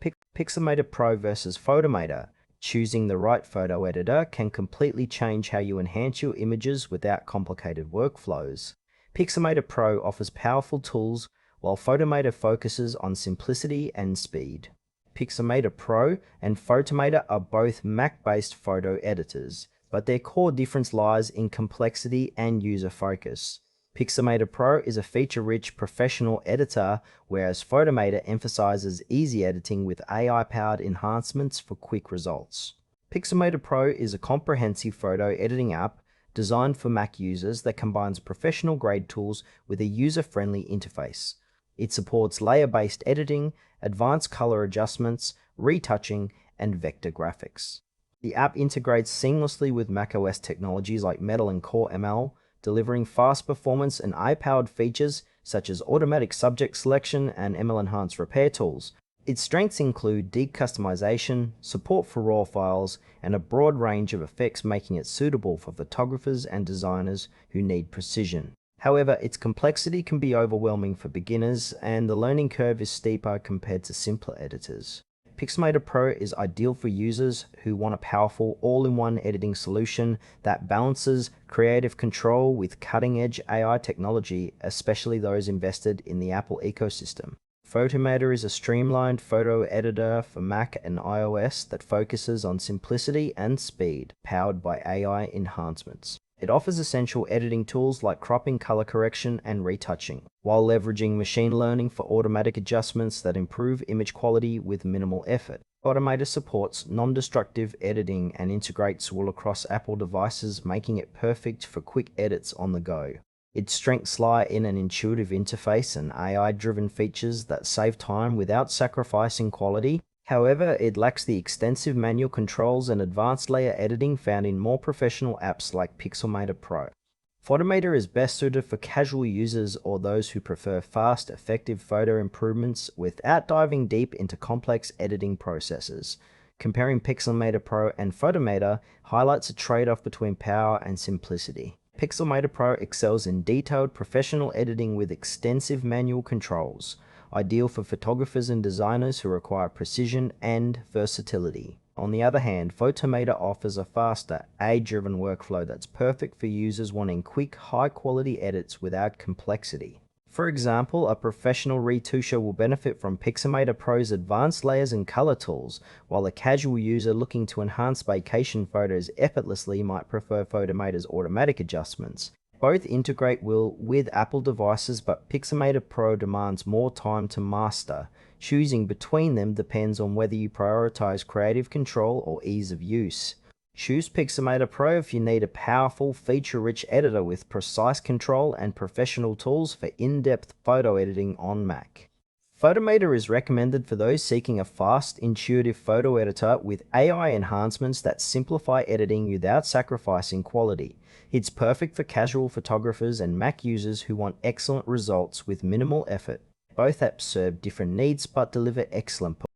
Pixelmator Pro versus Photomator. Choosing the right photo editor can completely change how you enhance your images without complicated workflows. Pixelmator Pro offers powerful tools, while Photomator focuses on simplicity and speed. Pixelmator Pro and Photomator are both Mac-based photo editors, but their core difference lies in complexity and user focus. Pixelmator Pro is a feature-rich professional editor, whereas Photomator emphasizes easy editing with AI-powered enhancements for quick results. Pixelmator Pro is a comprehensive photo editing app designed for Mac users that combines professional-grade tools with a user-friendly interface. It supports layer-based editing, advanced color adjustments, retouching, and vector graphics. The app integrates seamlessly with macOS technologies like Metal and Core ML, delivering fast performance and AI-powered features such as automatic subject selection and ML-enhanced repair tools. Its strengths include deep customization, support for RAW files, and a broad range of effects, making it suitable for photographers and designers who need precision. However, its complexity can be overwhelming for beginners, and the learning curve is steeper compared to simpler editors. Pixelmator Pro is ideal for users who want a powerful all-in-one editing solution that balances creative control with cutting-edge AI technology, especially those invested in the Apple ecosystem. Photomator is a streamlined photo editor for Mac and iOS that focuses on simplicity and speed, powered by AI enhancements. It offers essential editing tools like cropping, color correction, and retouching, while leveraging machine learning for automatic adjustments that improve image quality with minimal effort. Photomator supports non-destructive editing and integrates well across Apple devices, making it perfect for quick edits on the go. Its strengths lie in an intuitive interface and AI-driven features that save time without sacrificing quality. However, it lacks the extensive manual controls and advanced layer editing found in more professional apps like Pixelmator Pro. Photomator is best suited for casual users or those who prefer fast, effective photo improvements without diving deep into complex editing processes. Comparing Pixelmator Pro and Photomator highlights a trade-off between power and simplicity. Pixelmator Pro excels in detailed professional editing with extensive manual controls, ideal for photographers and designers who require precision and versatility. On the other hand, Photomator offers a faster, AI-driven workflow that's perfect for users wanting quick, high-quality edits without complexity. For example, a professional retoucher will benefit from Pixelmator Pro's advanced layers and color tools, while a casual user looking to enhance vacation photos effortlessly might prefer Photomator's automatic adjustments. Both integrate well with Apple devices, but Pixelmator Pro demands more time to master. Choosing between them depends on whether you prioritize creative control or ease of use. Choose Pixelmator Pro if you need a powerful, feature-rich editor with precise control and professional tools for in-depth photo editing on Mac. Photomator is recommended for those seeking a fast, intuitive photo editor with AI enhancements that simplify editing without sacrificing quality. It's perfect for casual photographers and Mac users who want excellent results with minimal effort. Both apps serve different needs but deliver excellent performance.